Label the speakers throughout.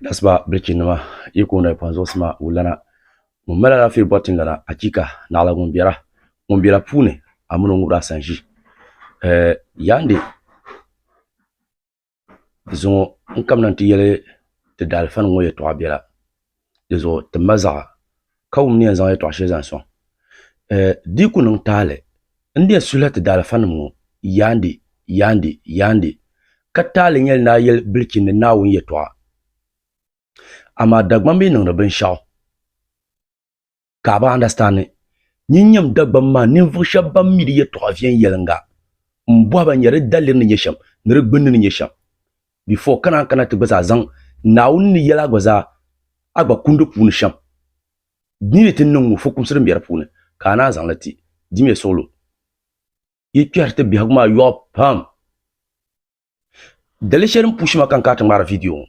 Speaker 1: Dasba brikinima yikuna panzo sma ulana mumala la fi botingana akika na la gumbira pune amuno ngura sanji yandi zo nkam nan ti yele te dalfan ngoye to abira dezo te maza kawum ni zan ye to ashe zan son di kunun tale ndi sula te dalfan mo yandi katale nyel na yel brikin na wun ye to ama dagman bi nang bin shaw ka ba understand nyinyam dagban ma nin fu shabban mi ye to afiyan yelenga mbo ba nyere dalir ni yesham nere gbin ni yesham before kana te gbaza zan nawun ni yela gbaza agba kundu pun sham ni tin nungu fu kumsir mbiyar pun kana zan lati dime solo yi kyarte bi hagma yo pam dale sherin pushima kan ka mara video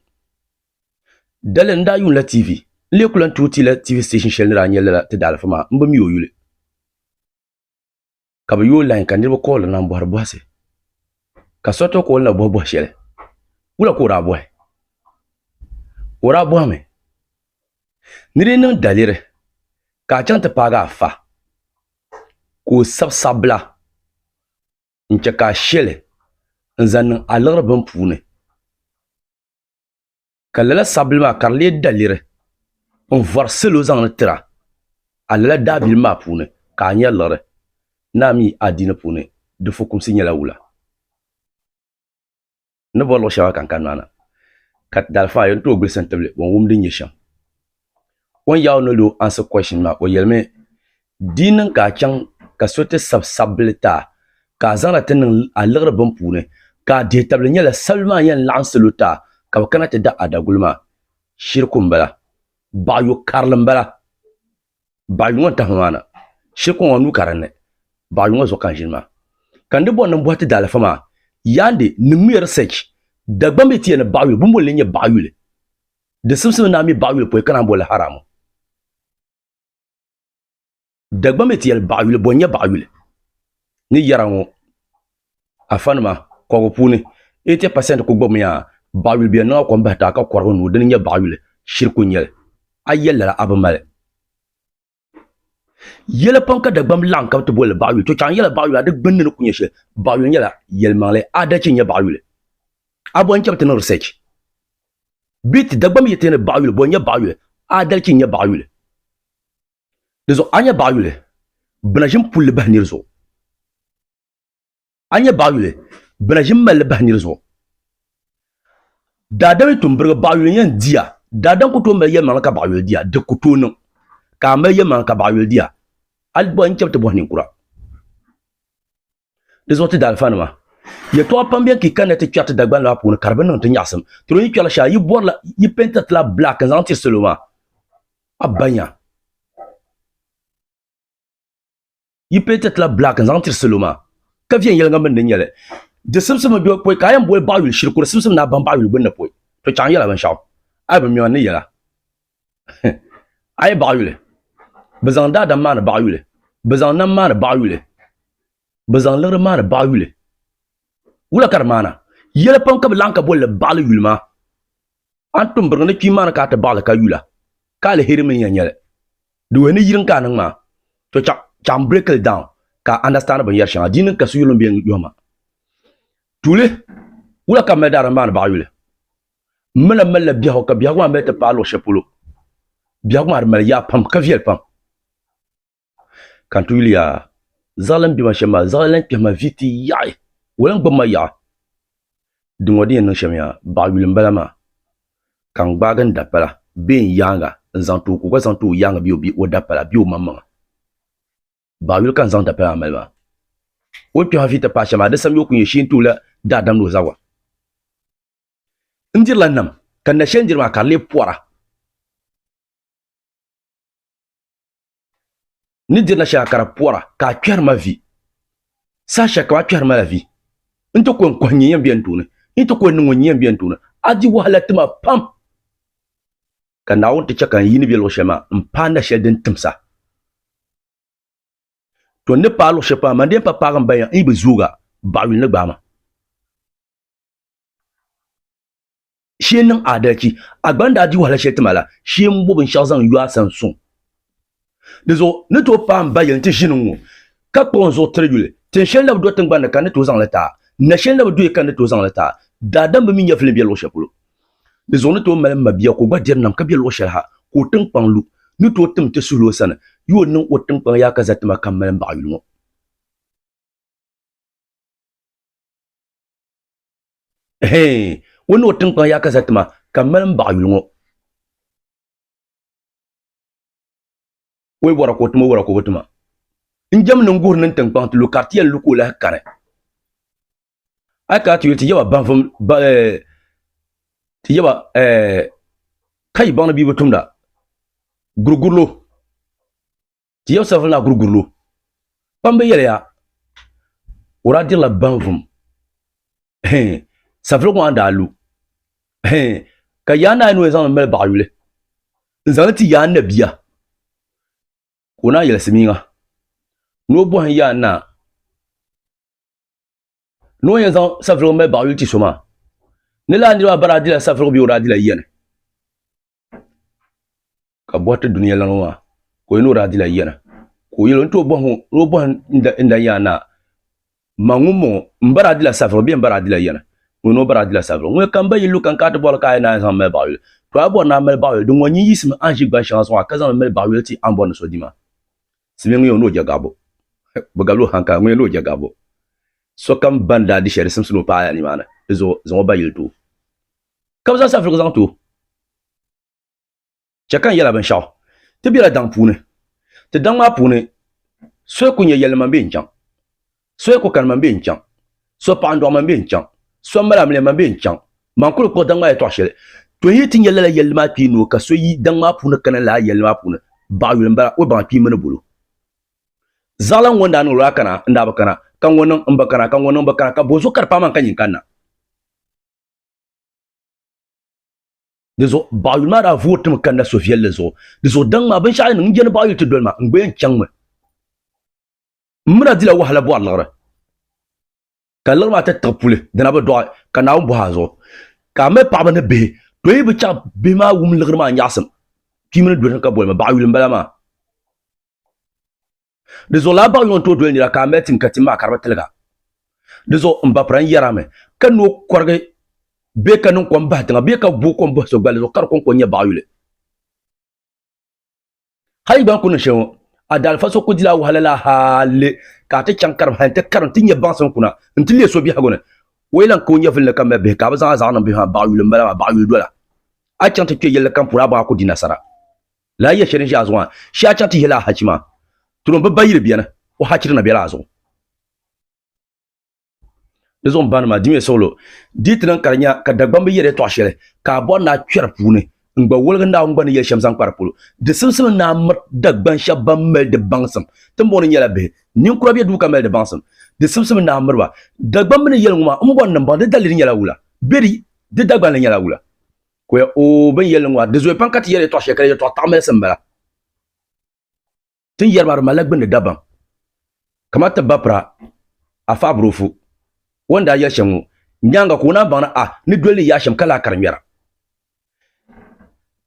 Speaker 1: dale nda yun la TV le kulan tuti la TV station shel ra nyel la te dal fama mba mi yoyule ka ba yo line kan dirbo ko la nan bohar boase ka soto ko la bobo shele wula ko ra boy ora bo me nire nan dalire ka chanta paga fa ko sabla nche ka shele nzan alar ban pune kalala sabla karle dalire on varselo zan tira alala dabil ma pune ka nya lore nami adina pune de fokum signala wula ne bolo shawa kan kanana kat dalfa yon to gbe sentable won wumdin yesham won yaw no lo answer question ma o yelme dinin ka kyan ka sote sableta ka zara tin alar ban pune ka de table nyala salma yan lanceluta ka kana te da adagulma shirkum bala bayo karlam bala bayo won tahmana shirkum wonu karanne bayo won zo kan jinma kan de bon boite dal fama yande numu research dagba metiye na bayo bumbo lenye bayo le de simsim na mi bayo po kana bol haramu dagba metiye bayo le bonya bayo le ni yarango afanma ko puni 80% ko gbomya bayo bi na ko mbata ka korgo nu de nya bayo le shirku nyel ayella abamale yela panka dagbam lanka to bol bayo to chan yela bayo de gbenn no kunyeshe bayo nyela yelmale adachi nya bayo le abon chapte no research bit dagbam yetene bayo le bonya bayo le adachi nya bayo le dezo anya bayo le bnajim pulle bahnir zo anya bayo le bnajim mal bahnir zo dadam tumbrga bayo le yan dia dadam ko to mel yelma ka bayo dia de ko to no ka mel yelma ka bayo dia albo en chapte bohni kura dezo te dalfanma ye to pambia ki kanete chat dagban la pun karban non te nyasam to yi kyala sha yi borla yi pentat la black zanti seloma abanya yi pentat la black zanti seloma ka vien yel ngam den yele de simsim bi ko kayan boy bawul shirku simsim na ban bawul bunna poy to chan yela ban shaw ay ba mi wan yela ay bawul bezan da man bawul bezan nan man bawul bezan lar man bawul wula karmana yele pam ka blanka bol bal yulma antum brne ki man ka ta bal ka yula ka le hirmin yanyele do wani yirin kanan ma to cham break it down ka understand ban yar shan dinin ka su yulum bien yoma tule wula ka medara man ba yule mala biya ka biya ma meta palo shepulo biya ma mar ya pam ka viel pam kan tuliya zalan bi ma shema zalan bi ma viti yae wala gbama ya dungodi en shemya ba yule mbalama kan gbagan dapala ben yanga zantu ko zantu yanga bi o dapala bi o mamma ba yule kan zanta dapala malma o to havita pa shema de sam yoku yeshin tula dadam no zawa ndir lanam kan na shendir ma karle pora ni dir na shakara pora ka kwer ma vi sa shaka kwer ma la vi into ko nyem bien tuna into ko ngo nyem bien tuna adi wahala tuma pam kan na wonte chaka yini bi lo shema mpanda shedin timsa to ne pa lo shepa ma dem pa pa bayan ibe zuga ba wi ne gbama shi nin adalci a gbanda di wala shetima la shi mbobin shazan yuwa san sun dezo ne to pam bayin ti shinin ka pon zo trejule tin shen lab do tin gbanda kan to zan lata na shen lab do kan to zan lata da dan bi min ya filin biya lo shepulo dezo ne to malam mabiya ko ba dir nam ka biya lo shelha ko tin panglu ni to tim te sulo sana yo nin o tin pang ya ka zatima kan malam ba yulmo wani o tin pang ya ka zatima kan malam ba yulmo we wara ko tuma in jam nan gur nan tan pang lu quartier lu ko la kare aka ti yaba banfum ba ti yaba kai bana bi butumda gurgurlo ti yaba safal na gurgurlo pambe yele ya ora di la banfum safal ko anda lu ka yana no zan mel ba yule zan ti ya nabiya kuna yele siminga no bo ya na no yan zan safal mel ba yule ti soma ne la ndira bara di la safal bi ora di la yene ka bota duniya lanwa ko ino ra di la yene ko yelo to bo ro bo nda ya na mangumo mbara di la safal bi mbara di la yene no bara di la safal ngwe kan ba yilu kan ka to bol ka na zan mel ba yule to abo na mel ba yule dun woni yism anji gba chanson ka zan mel ba yule ti an bon so dima simen yo no jagabo bagalo hanka ngwe no jagabo so kam banda di shere simsuno pa ya ni mana zo ba yilto kam za safal ko zan to chakan yela ban shaw te bi la dang pune te dang ma pune so ko nye yelma be nchang so ko kan man be nchang so pa ndo man be nchang so mala mle man be nchang man ko dang ma to shele to yi tin yela yelma pi no ka so yi dang ma pune kan la yelma pune ba yul mbara o ba pi mana bulu zalan wonda no ra kana nda ba kana kan wonon mbakana kan wonon bakana ka bozo karpa man kan yin kanna dezo ba yul ma da votum kan na sofiel lezo dezo dang ma ban sha ni ngen ba yul to dolma ngbe chang ma mura dila wahala bo Allah kallar ma ta tapule dana ba do kana bo hazo ka me pa ba ne be to yi bi cha be ma wum lagr ma nyasam ki mun do ka bol ma ba yul mbala ma dezo la ba yul to do ni ka me tin katima karba telga dezo mba pran yarame kan no korge be kanun kon ba tanga be ka bu kon ba so gbal so kar kon nya ba yule hay ban kun shewo adal faso ko dila wahala la hale ka ta chankar han ta karan tin ya ban son kuna ntile so bi hagona wailan ko nya fil kam be ka ba za nan bi ha ba yule mbala ba yule dola a chanta ke yella kan pura ba ko dinasara la ya shirin shi azwa shi a chanta hila hachima turon ba bayir biyana o hachir na bela azo dezo ban ma dimi solo ditran karnya ka dagban bi yere to ashele ka bon na kwer pune ngba wolga ndaw ngba ne ye shamsan parpulo de simsim na mat dagban shabam mel de bangsam tambon nyela be nin kura bi du ka mel de bangsam de simsim na marwa dagban ne yel nguma mbon nan ban de dalil nyela wula beri de dagban ne nyela wula ko o ben yel ngwa de zo pankat yere to ashele to tamel sambala tin yer mar malagban de dabam kamata bapra afa brofu wanda ya shamu nyanga kuna bana ni dole ya sham kala karmira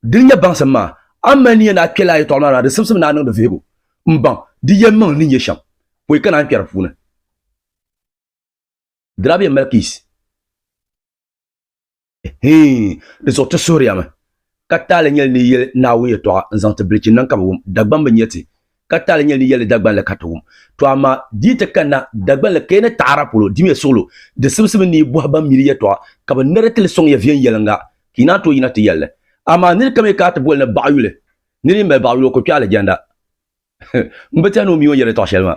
Speaker 1: dinya bangsam ma amani na kela ya tolma da simsim na nan da fego mban di yemman ni yesham poy kana kyer funa drabe malkis de sorte soria ma katale nyel ni yel na wuye to nzante brichi nan kabum dagban banyeti katale nyel ni yel dagban la katum to ama dite kana dagban la kene tara polo dimi solo de simsim ni bo ba miliye to ka ba neretel song ya vien yelanga kina to yina te yelle ama nir kame ka ta bol na baayule niri me baayulo ko kyale janda mbata no miyo yele to shelma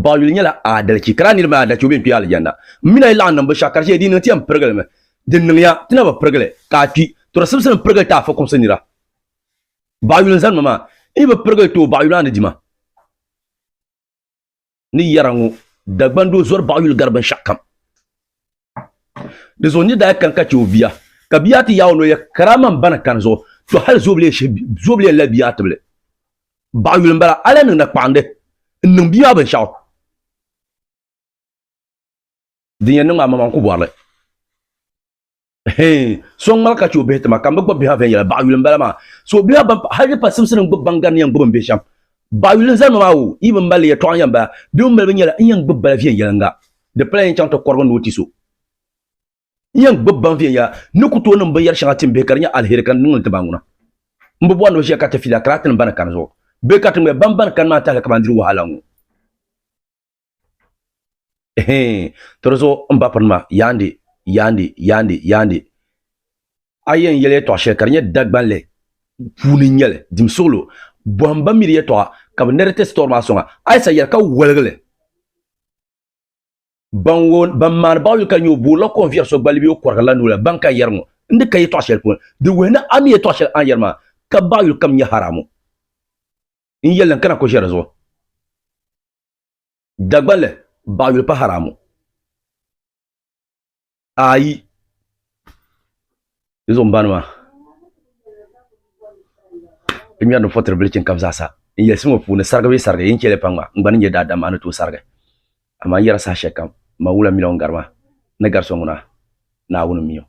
Speaker 1: baayul nyala adal ci kra nir ma adal ci ben kyale janda mina ila nan ba shakar je dinin tiam pergal me din nan ya tina ba pergal ka ti to simsim pergal ta fa kom sanira baayul zan mama iba pergal to baayulana dima ni yarangu dagbando zor baayul garban shakam de zoni da kan ka ci obiya kabiyati yawno ya karaman bana kanzo to hal zoble la biyatble baayul mbara ala na kpande nin biya ban shaw dinya nin amma man ku borle Song malka chu be tama kamba gbo biha ven yala ba yulen bala ma so biha ban haje pa simsin gbo bangan yang gbo be sham ba yulen zan ma wu ibn bali ya to yamba dum mel ben yala yang gbo bala ven yala nga de plan chang to korban woti so yang gbo ban ven ya nukuto num ban yar shanga timbe karnya alheri kan ngun te banguna mbo bo no sheka te fila kratin ban kan zo be katum be ban kan ma ta ka bandiri wahala ngu torozo mba parma yandi ayen yele to shekarnya dagban le puni nyele dim solo bomba miri to ka nerete store ma songa ay sa yer ka welgle ban man ba yu kan yu bu lo confiance so balbi ko la nula banka yerno ndi kay to shel pon de wena ami to shel an yerma ka ba yu kam nya haramu in yelen kana ko jerazo dagban le ba yu pa haramu ayi izo mbanwa imya no fotre blechen kabzasa in yesimo fu ne sarga yin kele pangma ngban nye dada manu to sarga ama yara sa shekam ma wula milon garma na garso nguna na wunu miyo